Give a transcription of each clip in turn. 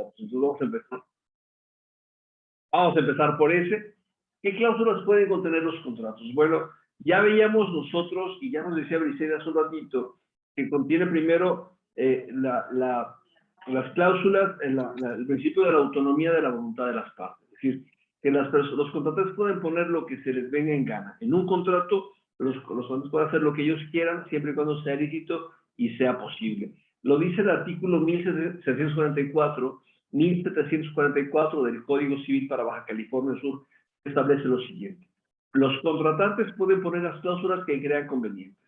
contratos. Entonces vamos a empezar por ese. ¿Qué cláusulas pueden contener los contratos? Bueno, ya veíamos nosotros, y ya nos decía Briseida hace un ratito, que contiene primero las cláusulas, el principio de la autonomía de la voluntad de las partes. Es decir, que los contratantes pueden poner lo que se les venga en gana. En un contrato, los contratantes pueden hacer lo que ellos quieran, siempre y cuando sea lícito y sea posible. Lo dice el artículo 1744 del Código Civil para Baja California Sur, establece lo siguiente. Los contratantes pueden poner las cláusulas que crean convenientes,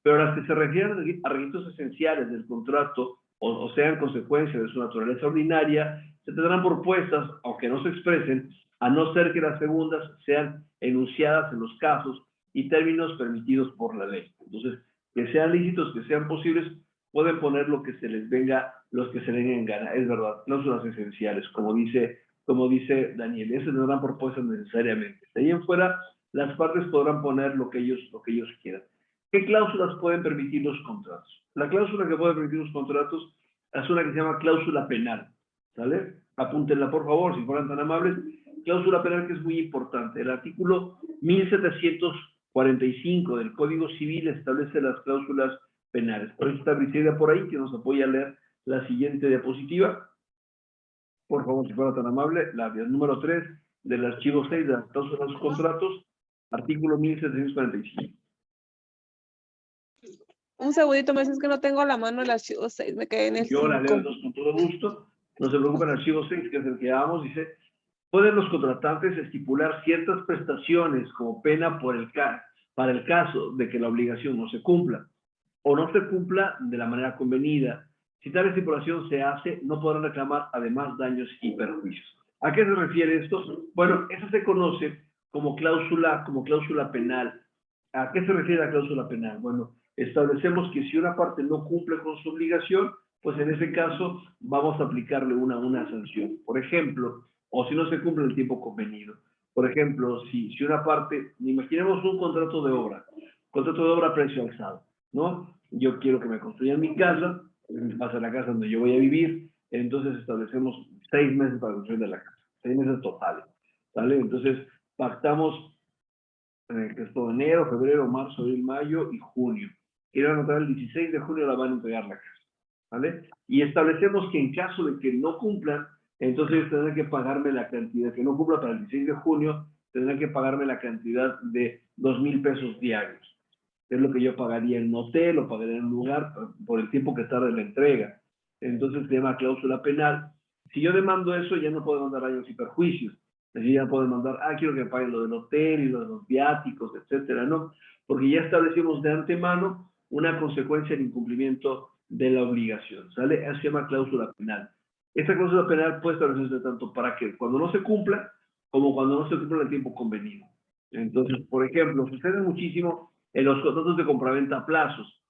pero las que se refieren a requisitos esenciales del contrato o sean consecuencia de su naturaleza ordinaria, se tendrán propuestas, aunque no se expresen, a no ser que las segundas sean enunciadas en los casos y términos permitidos por la ley. Entonces, que sean lícitos, que sean posibles, pueden poner lo que se les venga, los que se les venga en gana. Es verdad, cláusulas esenciales, como dice Daniel, esas no dan propuestas necesariamente. De ahí en fuera, las partes podrán poner lo que ellos quieran. ¿Qué cláusulas pueden permitir los contratos? La cláusula que puede permitir los contratos es una que se llama cláusula penal, ¿sale? Apúntenla, por favor, si fueran tan amables. Cláusula penal que es muy importante. El artículo 1745 del Código Civil establece las cláusulas penales. Por eso está Briseida por ahí, que nos apoya a leer la siguiente diapositiva. Por favor, si fuera tan amable, el número 3 del archivo 6 de las cláusulas de los contratos, artículo 1745. Un segundito, me dices que no tengo a la mano el archivo 6, me quedé en el 5. Yo la leo entonces con todo gusto. No se preocupen, el archivo 6, que es el que damos, dice: pueden los contratantes estipular ciertas prestaciones como pena para el caso de que la obligación no se cumpla o no se cumpla de la manera convenida. Si tal estipulación se hace, no podrán reclamar además daños y perjuicios. ¿A qué se refiere esto? Bueno, eso se conoce como cláusula penal. ¿A qué se refiere la cláusula penal? Bueno, establecemos que si una parte no cumple con su obligación, pues en ese caso vamos a aplicarle una sanción. Por ejemplo, o si no se cumple el tiempo convenido. Por ejemplo, si una parte, imaginemos un contrato de obra a precio alzado, ¿no? Yo quiero que me construyan mi casa, va a ser la casa donde yo voy a vivir, entonces establecemos 6 meses para construir de la casa, 6 meses totales, ¿vale? Entonces pactamos que es todo enero, febrero, marzo, abril, mayo y junio. Quiero anotar el 16 de junio la van a entregar la casa, ¿vale? Y establecemos que en caso de que no cumplan, entonces tendrán que pagarme la cantidad, que no cumpla para el 16 de junio, tendrán que pagarme la cantidad de 2,000 pesos diarios. Es lo que yo pagaría en un hotel o pagaría en un lugar por el tiempo que tarde la entrega. Entonces se llama cláusula penal. Si yo demando eso, ya no puedo mandar daños y perjuicios. Así ya puedo mandar, quiero que me paguen lo del hotel y lo de los viáticos, etcétera, ¿no? Porque ya establecimos de antemano una consecuencia del incumplimiento de la obligación, ¿sale? Eso se llama cláusula penal. Esta cláusula penal puede establecerse tanto para que cuando no se cumpla, como cuando no se cumpla el tiempo convenido. Entonces, por ejemplo, sucede muchísimo en los contratos de compraventa a plazos.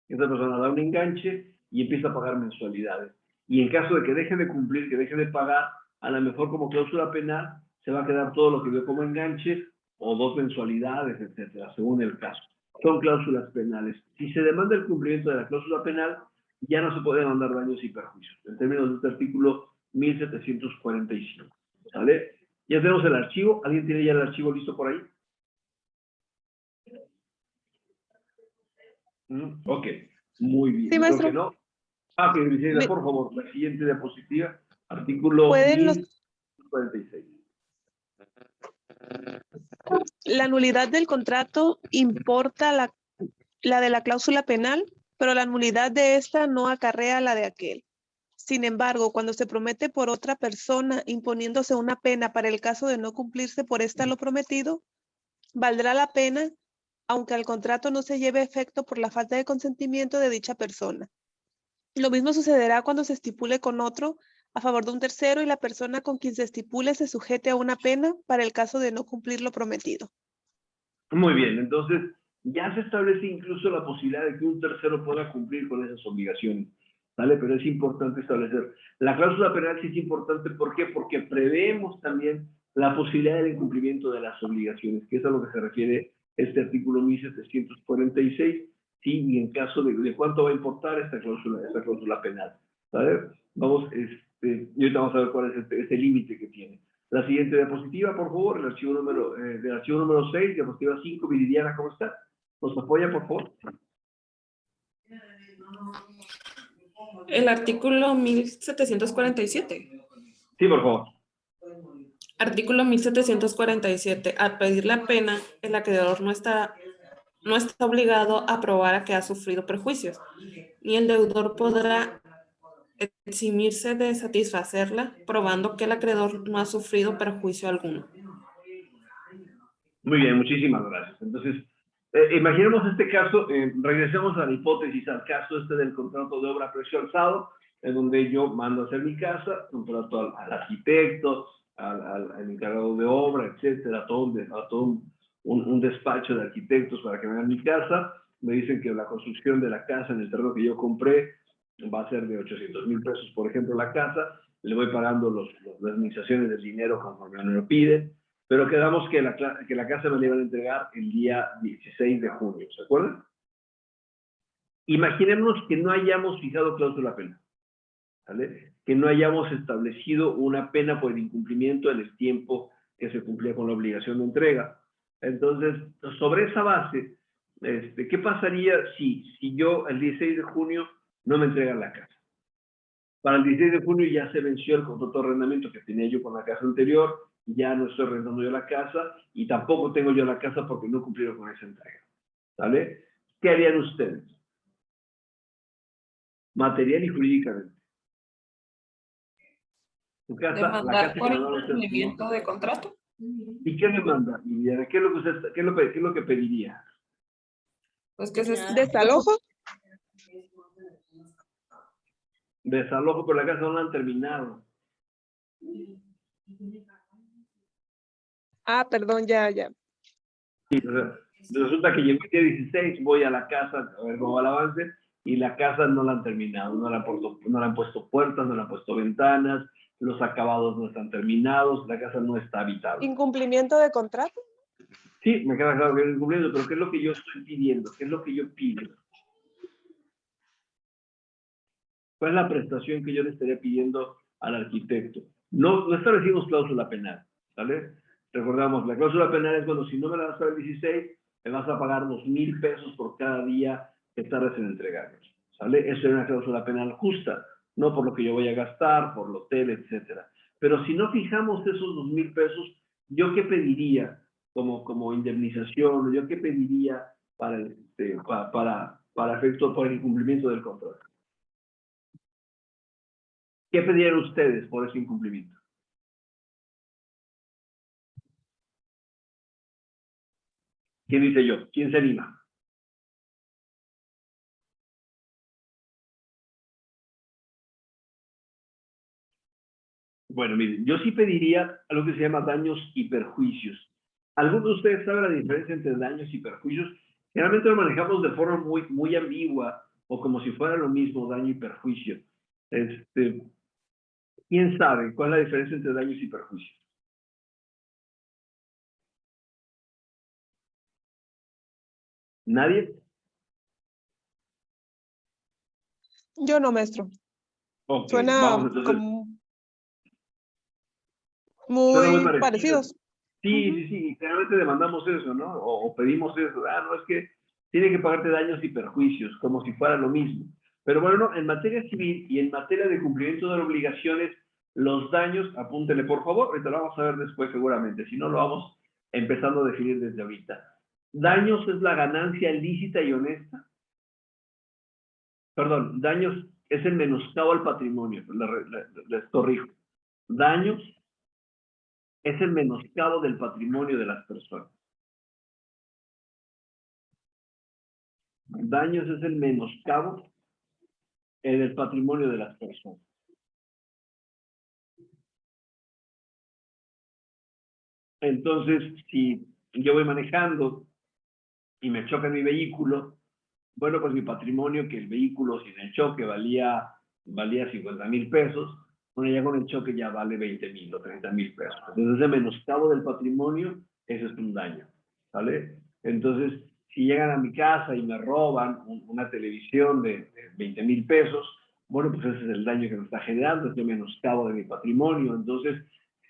Esta persona da un enganche y empieza a pagar mensualidades. Y en caso de que deje de cumplir, que deje de pagar, a lo mejor como cláusula penal se va a quedar todo lo que dio como enganche o 2 mensualidades, etcétera, según el caso. Son cláusulas penales. Si se demanda el cumplimiento de la cláusula penal, ya no se puede demandar daños y perjuicios, en términos de este artículo 1745. ¿Sale? Ya tenemos el archivo. ¿Alguien tiene ya el archivo listo por ahí? Ok, muy bien. Sí, maestro. Creo que no. Que Briseida, por favor, la siguiente diapositiva. Artículo 1046. La nulidad del contrato importa la de la cláusula penal, pero la nulidad de esta no acarrea la de aquel. Sin embargo, cuando se promete por otra persona imponiéndose una pena para el caso de no cumplirse por esta lo prometido, valdrá la pena aunque el contrato no se lleve a efecto por la falta de consentimiento de dicha persona. Lo mismo sucederá cuando se estipule con otro a favor de un tercero y la persona con quien se estipule se sujete a una pena para el caso de no cumplir lo prometido. Muy bien, entonces ya se establece incluso la posibilidad de que un tercero pueda cumplir con esas obligaciones, ¿vale? Pero es importante establecer. La cláusula penal sí es importante, ¿por qué? Porque preveemos también la posibilidad del incumplimiento de las obligaciones, que es a lo que se refiere este artículo 1746, sí, y en caso de cuánto va a importar esta cláusula penal, ¿vale? Vamos, y ahorita vamos a ver cuál es este límite que tiene. La siguiente diapositiva, por favor, el archivo del archivo número 6, diapositiva 5, Viridiana, ¿cómo está? ¿Nos apoya, por favor? El artículo 1747. Sí, por favor. Artículo 1747. Al pedir la pena, el acreedor no está obligado a probar a que ha sufrido perjuicios, ni el deudor podrá eximirse de satisfacerla, probando que el acreedor no ha sufrido perjuicio alguno. Muy bien, muchísimas gracias. Entonces, imaginemos este caso, regresemos a la hipótesis, al caso este del contrato de obra a precio alzado, en donde yo mando a hacer mi casa, contrato al arquitecto, al encargado de obra, etcétera, a todo un despacho de arquitectos para que me hagan mi casa. Me dicen que la construcción de la casa en el terreno que yo compré va a ser de 800,000 pesos, por ejemplo, la casa. Le voy pagando las administraciones del dinero conforme me lo piden, pero quedamos que la casa me la iban a entregar el día 16 de junio, ¿se acuerdan? Imaginémonos que no hayamos fijado cláusula penal, ¿vale? Que no hayamos establecido una pena por el incumplimiento en el tiempo que se cumplía con la obligación de entrega. Entonces, sobre esa base, ¿qué pasaría si yo el 16 de junio no me entregan la casa? Para el 16 de junio ya se venció el contrato de arrendamiento que tenía yo con la casa anterior, ya no estoy arrendando yo la casa y tampoco tengo yo la casa porque no cumplieron con esa entrega, ¿vale? ¿Qué harían ustedes? Material y jurídicamente. Su casa, la ¿Demandar casa por que mandaron ustedes, incumplimiento de contrato? ¿y qué demanda, Liliana? ¿Qué es lo que pediría? Pues que se ¿Desalojo? Desalojo, pero la casa no la han terminado. Ah, perdón, ya. Sí, o sea, resulta que llegó el día 16, voy a la casa a ver cómo va el avance, y la casa no la han terminado, no le han puesto puertas, no le han puesto ventanas, los acabados no están terminados, la casa no está habitable. ¿Incumplimiento de contrato? Sí, me queda claro que es incumpliendo, pero ¿qué es lo que yo estoy pidiendo? ¿Qué es lo que yo pido? ¿Cuál es la prestación que yo le estaría pidiendo al arquitecto? No establecimos cláusula penal, ¿vale? Recordamos, la cláusula penal es cuando si no me la das para el 16, me vas a pagar 2,000 pesos por cada día que tardes en entregarlos, ¿sale? Eso es una cláusula penal justa, no por lo que yo voy a gastar, por el hotel, etcétera. Pero si no fijamos esos 2,000 pesos, ¿yo qué pediría como indemnización? ¿Yo qué pediría para efecto por el incumplimiento del contrato? ¿Qué pedirían ustedes por ese incumplimiento? ¿Quién dice yo? ¿Quién se anima? Bueno, miren, yo sí pediría algo que se llama daños y perjuicios. ¿Alguno de ustedes sabe la diferencia entre daños y perjuicios? Generalmente lo manejamos de forma muy ambigua o como si fuera lo mismo, daño y perjuicio. ¿Quién sabe cuál es la diferencia entre daños y perjuicios? ¿Nadie? Yo no, maestro. Ok, Suena vamos entonces. como Suena muy muy parecido. parecidos. Sí, generalmente demandamos eso, ¿no? O pedimos eso. No, es que tiene que pagarte daños y perjuicios, como si fuera lo mismo. Pero bueno, en materia civil y en materia de cumplimiento de obligaciones, los daños, apúntele por favor, ahorita lo vamos a ver después seguramente, si no lo vamos empezando a definir desde ahorita. Daños es la ganancia lícita y honesta. Perdón, daños es el menoscabo al patrimonio, les corrijo. Daños es el menoscabo del patrimonio de las personas. Daños es el menoscabo en el patrimonio de las personas. Entonces, si yo voy manejando y me choca mi vehículo, bueno, pues mi patrimonio, que el vehículo sin el choque valía 50,000 pesos, bueno, ya con el choque ya vale 20,000 o 30,000 pesos. Entonces, ese menoscabo del patrimonio, eso es un daño, ¿vale? Entonces, si llegan a mi casa y me roban una televisión de 20,000 pesos, Bueno, pues ese es el daño que me está generando, es el menoscabo de mi patrimonio. Entonces,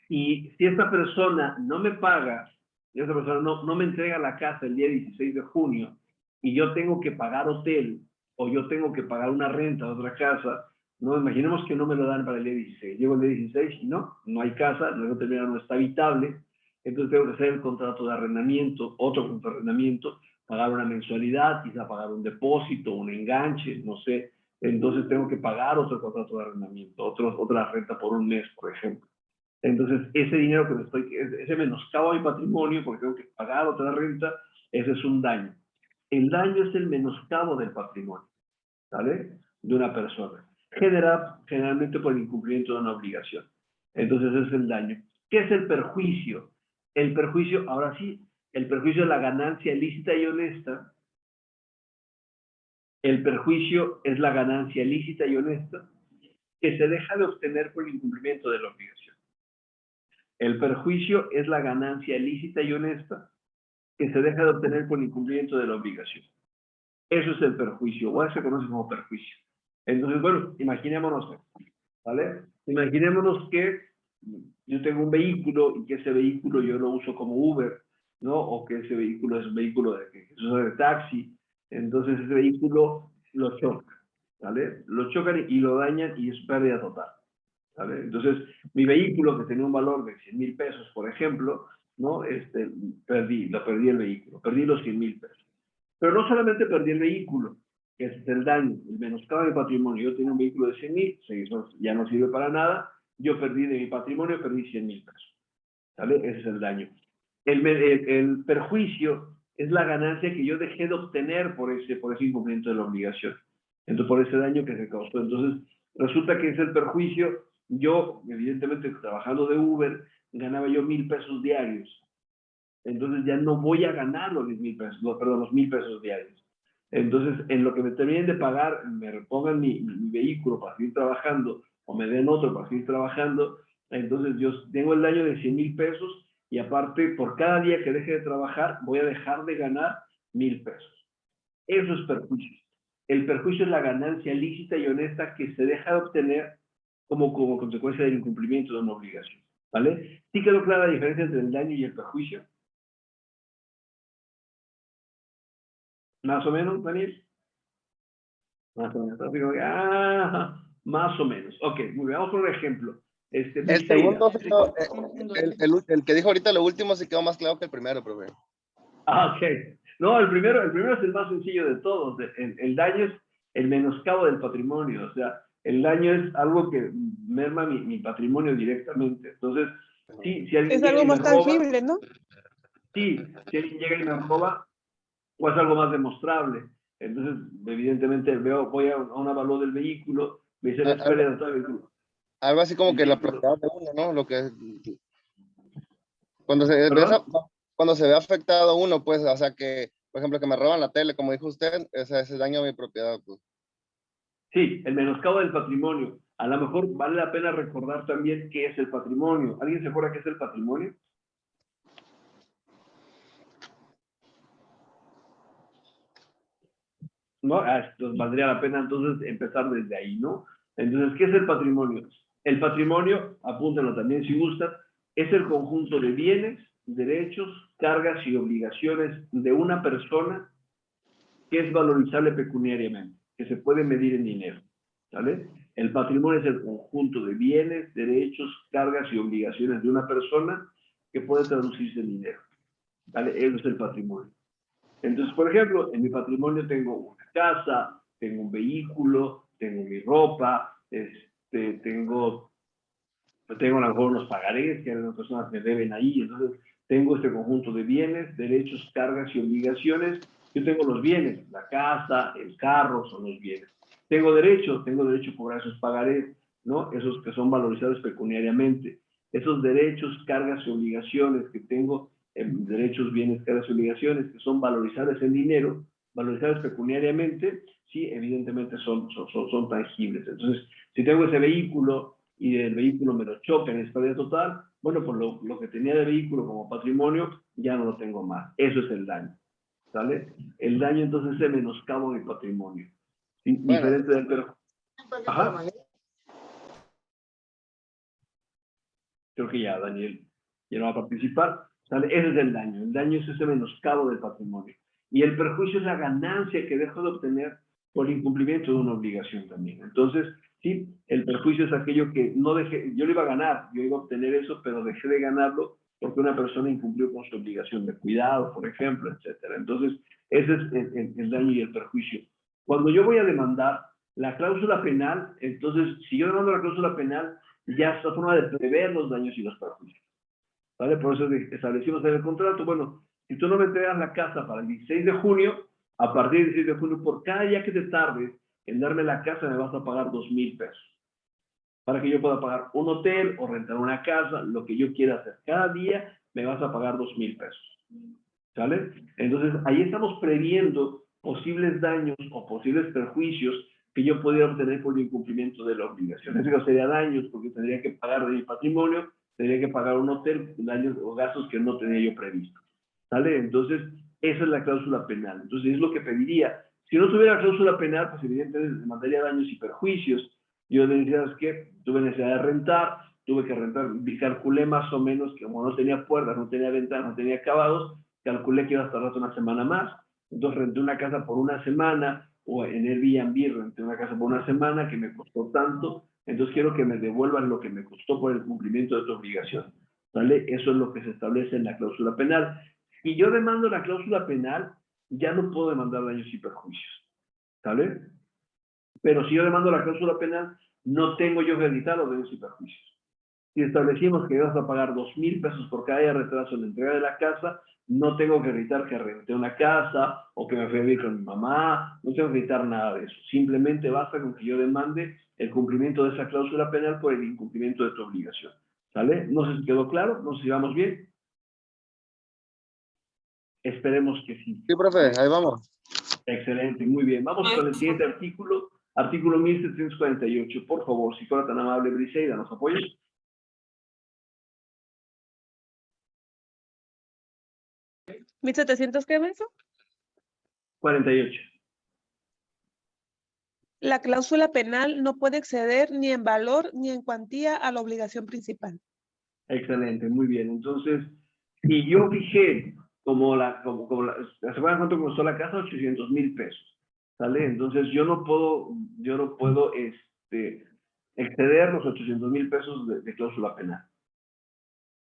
y si esta persona no me paga, y esta persona no me entrega la casa el día 16 de junio, y yo tengo que pagar hotel, o yo tengo que pagar una renta de otra casa, no, imaginemos que no me lo dan para el día 16. Llego el día 16 y no hay casa, luego termina, no está habitable, entonces tengo que hacer el contrato de arrendamiento, otro contrato de arrendamiento, pagar una mensualidad, quizá pagar un depósito, un enganche, no sé. Entonces tengo que pagar otro contrato de arrendamiento, otra renta por un mes, por ejemplo. Entonces, ese dinero ese menoscabo a mi patrimonio, porque tengo que pagar otra renta, ese es un daño. El daño es el menoscabo del patrimonio, ¿vale? De una persona. Generalmente por el incumplimiento de una obligación. Entonces, ese es el daño. ¿Qué es el perjuicio? El perjuicio, ahora sí, el perjuicio es la ganancia lícita y honesta. El perjuicio es la ganancia lícita y honesta que se deja de obtener por el incumplimiento de la obligación. El perjuicio es la ganancia lícita y honesta que se deja de obtener por el incumplimiento de la obligación. Eso es el perjuicio, o se conoce como perjuicio. Entonces, bueno, imaginémonos, ¿vale? Imaginémonos que yo tengo un vehículo y que ese vehículo yo lo uso como Uber, ¿no? O que ese vehículo es un vehículo de taxi. Entonces ese vehículo lo choca, ¿vale? Lo chocan y lo dañan y es pérdida total, ¿vale? Entonces mi vehículo que tenía un valor de 100,000 pesos, por ejemplo, ¿no? Lo perdí el vehículo, perdí los 100,000 pesos. Pero no solamente perdí el vehículo, que ese es el daño, el menoscabo de patrimonio. Yo tenía un vehículo de 100,000, ya no sirve para nada, yo perdí de mi patrimonio, perdí 100,000 pesos, ¿vale? Ese es el daño. El perjuicio es la ganancia que yo dejé de obtener por ese incumplimiento de la obligación. Entonces, por ese daño que se causó. Entonces, resulta que es el perjuicio. Yo, evidentemente, trabajando de Uber, ganaba yo 1,000 pesos diarios. Entonces ya no voy a ganar los 10,000 pesos, los 1,000 pesos diarios. Entonces, en lo que me terminen de pagar, me repongan mi vehículo para seguir trabajando, o me den otro para seguir trabajando, entonces yo tengo el daño de 100,000 pesos, y aparte, por cada día que deje de trabajar, voy a dejar de ganar 1,000 pesos. Eso es perjuicio. El perjuicio es la ganancia lícita y honesta que se deja de obtener como consecuencia del incumplimiento de una obligación, ¿vale? ¿Sí quedó clara la diferencia entre el daño y el perjuicio? ¿Más o menos, Daniel? Más o menos. Más o menos. Ok, muy bien. Vamos por un ejemplo. El Briseida. segundo, el que dijo ahorita lo último se quedó más claro que el primero, profe. Ok. No, el primero es el más sencillo de todos. El daño es el menoscabo del patrimonio. O sea, el daño es algo que merma mi patrimonio directamente. Entonces, sí, si alguien Es llega algo y me más roba, tangible, ¿no? sí, si alguien llega y me roba, o es algo más demostrable. Entonces, evidentemente, voy a un avalúo del vehículo, me dice, es pérdida total del vehículo. Algo así como El que la vehículo. propiedad de uno, ¿no? Lo que cuando ¿Perdón? cuando se ve afectado uno, pues, o sea que, por ejemplo, que me roban la tele, como dijo usted, ese daño a mi propiedad, pues. Sí, el menoscabo del patrimonio. A lo mejor vale la pena recordar también qué es el patrimonio. ¿Alguien se acuerda qué es el patrimonio? ¿No? Entonces valdría la pena entonces empezar desde ahí, ¿no? Entonces, ¿qué es el patrimonio? El patrimonio, apúntenlo también si gustan, es el conjunto de bienes, derechos, cargas y obligaciones de una persona que es valorizable pecuniariamente, que se puede medir en dinero, ¿vale? El patrimonio es el conjunto de bienes, derechos, cargas y obligaciones de una persona que puede traducirse en dinero, ¿vale? Eso es el patrimonio. Entonces, por ejemplo, en mi patrimonio tengo una casa, tengo un vehículo, tengo mi ropa, tengo a lo mejor unos pagarés que las personas me deben ahí. Entonces, tengo este conjunto de bienes, derechos, cargas y obligaciones. Yo tengo los bienes, la casa, el carro, son los bienes. Tengo derecho a cobrar esos pagarés, ¿no? Esos que son valorizados pecuniariamente. Esos derechos, cargas y obligaciones que tengo, derechos, bienes, cargas y obligaciones que son valorizables en dinero, valorizables pecuniariamente, sí, evidentemente son tangibles. Entonces, si tengo ese vehículo y el vehículo me lo choca en pérdida total, bueno, pues lo que tenía de vehículo como patrimonio ya no lo tengo más. Eso es el daño, ¿sale? El daño entonces es el menoscabo de patrimonio. Bueno, Diferente del perjuicio. Ajá. Creo que ya Daniel ya no va a participar. ¿Sale? Ese es el daño. El daño es ese menoscabo del patrimonio. Y el perjuicio es la ganancia que dejo de obtener por el incumplimiento de una obligación también. Entonces, sí, el perjuicio es aquello que no dejé, yo lo iba a ganar, yo iba a obtener eso, pero dejé de ganarlo porque una persona incumplió con su obligación de cuidado, por ejemplo, etcétera. Entonces, ese es el daño y el perjuicio. Cuando yo voy a demandar la cláusula penal, entonces, si yo demando la cláusula penal, ya es una forma de prever los daños y los perjuicios. ¿Vale? Por eso establecimos en el contrato, bueno, si tú no me entregas la casa para el 16 de junio, a partir del 16 de junio, por cada día que te tardes en darme la casa, me vas a pagar 2,000 pesos. Para que yo pueda pagar un hotel o rentar una casa, lo que yo quiera hacer. Cada día me vas a pagar 2,000 pesos. ¿Sale? Entonces, ahí estamos previendo posibles daños o posibles perjuicios que yo podría obtener por el incumplimiento de la obligación. En este caso sería daños porque tendría que pagar de mi patrimonio, tendría que pagar un hotel, daños o gastos que no tenía yo previsto. ¿Sale? Entonces, esa es la cláusula penal. Entonces, es lo que pediría. Si no tuviera cláusula penal, pues evidentemente demandaría daños y perjuicios. Yo le diría, ¿sabes qué? Tuve necesidad de rentar, tuve que rentar, calculé más o menos que como no tenía puertas, no tenía ventanas, no tenía acabados, calculé que iba a estar una semana más. Entonces renté una casa por una semana, o en Airbnb renté una casa por una semana que me costó tanto, entonces quiero que me devuelvan lo que me costó por el cumplimiento de tu obligación. ¿Vale? Eso es lo que se establece en la cláusula penal. Si yo demando la cláusula penal, ya no puedo demandar daños y perjuicios. ¿Sale? Pero si yo demando la cláusula penal, no tengo yo que evitar los daños y perjuicios. Si establecimos que vas a pagar 2,000 pesos por cada día de retraso en la entrega de la casa, no tengo que evitar que renté una casa o que me fui a vivir con mi mamá, no tengo que evitar nada de eso. Simplemente basta con que yo demande el cumplimiento de esa cláusula penal por el incumplimiento de tu obligación. ¿Sale? No sé si quedó claro, no sé si vamos bien. Esperemos que sí. Sí, profe, ahí vamos. Excelente, muy bien. Vamos con el siguiente artículo, artículo 1748. Por favor, si fuera tan amable, Briseida, ¿nos apoyas? ¿1700 qué, maestro? 48. La cláusula penal no puede exceder ni en valor ni en cuantía a la obligación principal. Excelente, muy bien. Entonces, si yo fijé ¿se acuerdan cuánto costó la casa? 800,000 pesos. ¿Sale? Entonces, yo no puedo exceder los 800,000 pesos de cláusula penal.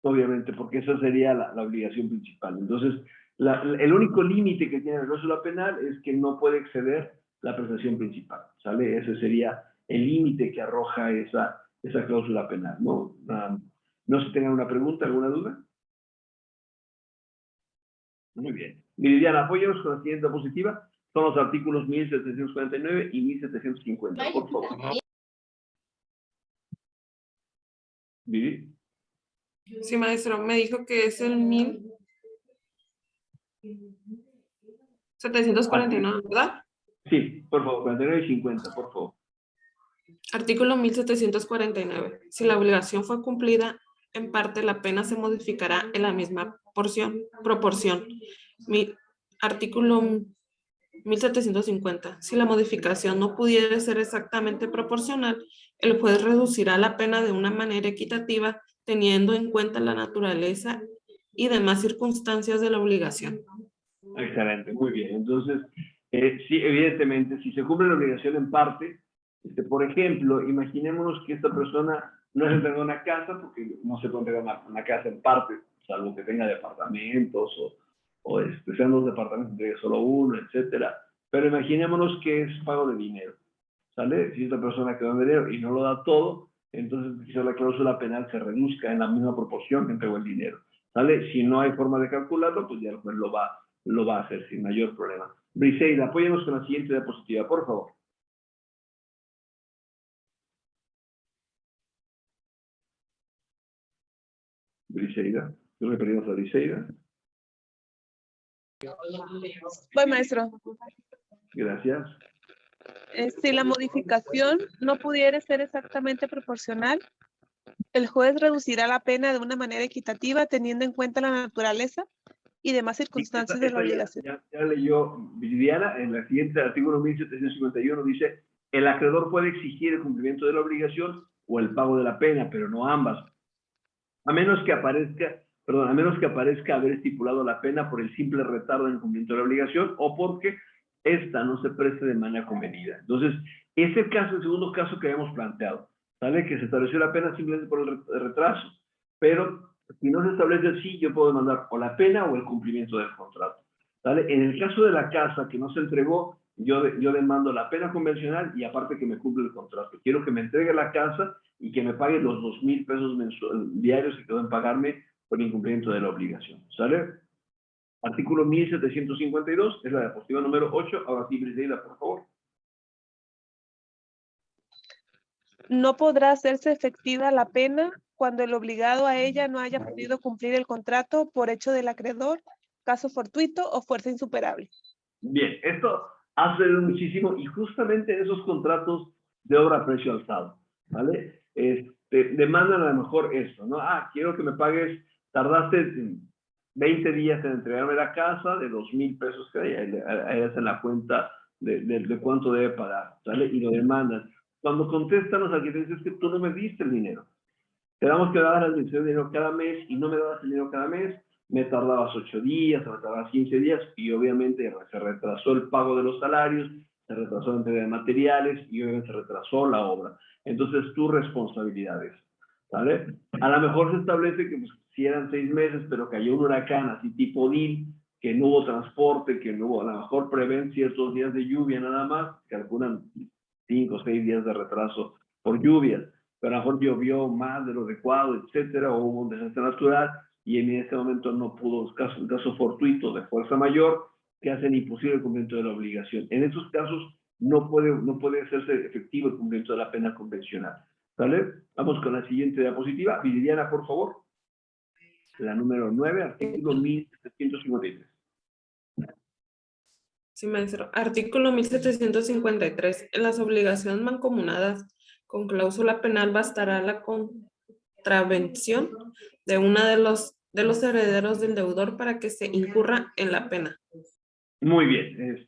Obviamente, porque esa sería la obligación principal. Entonces, el único límite que tiene la cláusula penal es que no puede exceder la prestación principal. ¿Sale? Ese sería el límite que arroja esa cláusula penal. No sé si tengan una pregunta, alguna duda. Muy bien. Viridiana, apóyanos con la siguiente diapositiva. Son los artículos 1749 y 1750, por favor. Vivi. Sí, maestro, me dijo que es el 1749, ¿verdad? Sí, por favor, 49 y 50, por favor. Artículo 1749. Si la obligación fue cumplida, en parte la pena se modificará en la misma proporción. Artículo 1750. Si la modificación no pudiera ser exactamente proporcional, el juez reducirá la pena de una manera equitativa, teniendo en cuenta la naturaleza y demás circunstancias de la obligación. Excelente, muy bien. Entonces, sí, evidentemente, si se cumple la obligación en parte, por ejemplo, imaginémonos que esta persona no se entregó una casa, porque no se puede entregar una casa en parte, salvo que tenga departamentos o sean dos departamentos, entregue solo uno, etcétera. Pero imaginémonos que es pago de dinero, ¿sale? Si esta persona quedó en dinero y no lo da todo, entonces quizá la cláusula penal se reduzca en la misma proporción que entregó el dinero, ¿sale? Si no hay forma de calcularlo, pues ya el juez lo va a hacer sin mayor problema. Briseida, apóyanos con la siguiente diapositiva, por favor. Briseida, yo le pedimos a Briseida. Voy, maestro. Gracias. Si la modificación no pudiera ser exactamente proporcional, el juez reducirá la pena de una manera equitativa teniendo en cuenta la naturaleza y demás circunstancias de la obligación. Ya leyó Viviana, en el siguiente artículo 1751 dice El acreedor puede exigir el cumplimiento de la obligación o el pago de la pena, pero no ambas. A menos que aparezca haber estipulado la pena por el simple retardo en el cumplimiento de la obligación o porque esta no se preste de manera convenida. Entonces, ese caso, el segundo caso que habíamos planteado, ¿sale? Que se estableció la pena simplemente por el retraso, pero si no se establece así, yo puedo demandar o la pena o el cumplimiento del contrato, ¿sale? En el caso de la casa que no se entregó, yo demando la pena convencional y aparte que me cumple el contrato. Quiero que me entregue la casa y que me pague los 2,000 pesos diarios que deben pagarme por incumplimiento de la obligación, ¿sale? Artículo 1752, es la diapositiva número 8. Ahora sí, Briseida, por favor. No podrá hacerse efectiva la pena cuando el obligado a ella no haya podido cumplir el contrato por hecho del acreedor, caso fortuito o fuerza insuperable. Bien, esto hace muchísimo y justamente en esos contratos de obra a precio alzado, ¿vale? Demandan a lo mejor esto, ¿no? Quiero que me pagues, tardaste 20 días en entregarme la casa de 2,000 pesos que ahí hacen la cuenta de cuánto debe pagar, ¿sale? Y lo demandan. Cuando contestan los arquitectos es que tú no me diste el dinero. Quedamos que dabas la administración de dinero cada mes y no me dabas el dinero cada mes. Me tardabas 8 días, me tardabas 15 días y obviamente se retrasó el pago de los salarios, se retrasó la entrega de materiales y obviamente se retrasó la obra. Entonces, tu responsabilidad es, ¿vale? A lo mejor se establece que pues, si eran 6 meses, pero cayó un huracán así tipo DIL, que no hubo transporte, que no hubo, a lo mejor prevén ciertos días de lluvia nada más, calculan 5 o 6 días de retraso por lluvias, pero a lo mejor llovió más de lo adecuado, etcétera, o hubo un desastre natural, y en ese momento no pudo, un caso fortuito de fuerza mayor, que hacen imposible el cumplimiento de la obligación. En esos casos no puede hacerse efectivo el cumplimiento de la pena convencional. ¿Vale? Vamos con la siguiente diapositiva. Viridiana, por favor. La número 9, artículo 1753. Sí, maestro. Artículo 1753. En las obligaciones mancomunadas con cláusula penal bastará la contravención de una de los herederos del deudor para que se incurra en la pena. Muy bien.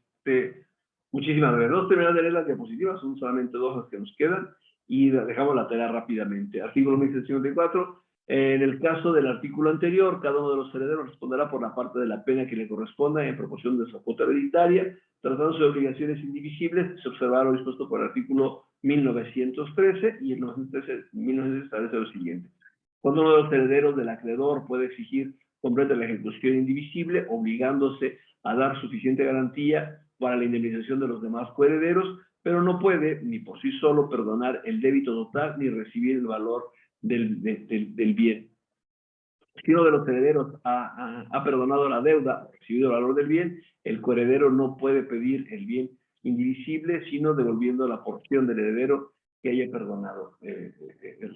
Muchísimas gracias. Vamos a terminar de leer las diapositivas, son solamente 2 las que nos quedan y dejamos la tarea rápidamente. Artículo 1754. En el caso del artículo anterior, cada uno de los herederos responderá por la parte de la pena que le corresponda en proporción de su cuota hereditaria. Tratándose de obligaciones indivisibles, se observará lo dispuesto por el artículo 1913 y en 1913 establece lo siguiente. Cuando uno de los herederos del acreedor puede exigir completa la ejecución indivisible, obligándose a dar suficiente garantía para la indemnización de los demás coherederos, pero no puede ni por sí solo perdonar el débito total ni recibir el valor del bien. Si uno de los herederos ha perdonado la deuda, recibido el valor del bien, el coheredero no puede pedir el bien indivisible, sino devolviendo la porción del heredero que haya perdonado el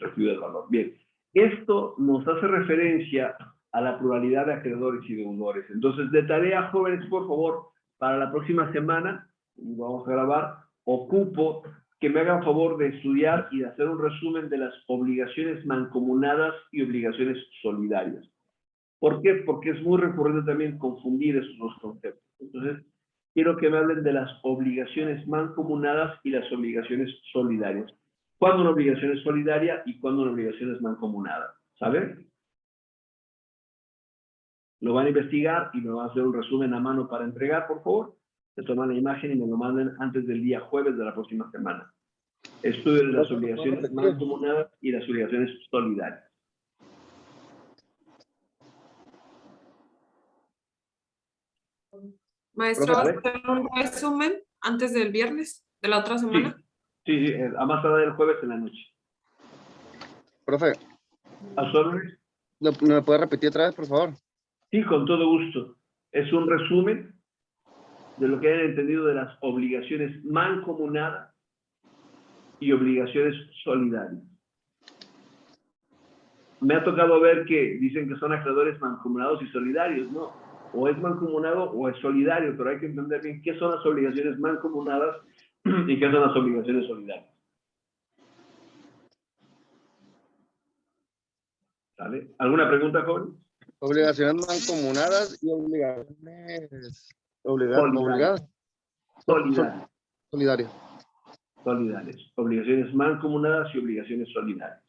recibido del valor. Bien, esto nos hace referencia a la pluralidad de acreedores y deudores. Entonces, de tarea, jóvenes, por favor, para la próxima semana, vamos a grabar, ocupo que me hagan favor de estudiar y de hacer un resumen de las obligaciones mancomunadas y obligaciones solidarias. ¿Por qué? Porque es muy recurrente también confundir esos dos conceptos. Entonces, quiero que me hablen de las obligaciones mancomunadas y las obligaciones solidarias. ¿Cuándo una obligación es solidaria y cuándo una obligación es mancomunada? ¿Saben? Lo van a investigar y me van a hacer un resumen a mano para entregar, por favor. Se toman la imagen y me lo manden antes del día jueves de la próxima semana. Estudio de las obligaciones mancomunadas y las obligaciones solidarias. Maestro, ¿va a hacer un resumen antes del viernes de la otra semana? Sí, a más tarde del jueves en la noche. Profe, ¿A su orden? ¿me puede repetir otra vez, por favor? Sí, con todo gusto. Es un resumen de lo que hayan entendido de las obligaciones mancomunadas y obligaciones solidarias. Me ha tocado ver que dicen que son acreedores mancomunados y solidarios, ¿no? O es mancomunado o es solidario, pero hay que entender bien qué son las obligaciones mancomunadas y qué son las obligaciones solidarias. ¿Vale? ¿Alguna pregunta, joven? Obligaciones mancomunadas y obligaciones obligadas. Solidarias. Solidarias. solidarias. Obligaciones mancomunadas y obligaciones solidarias.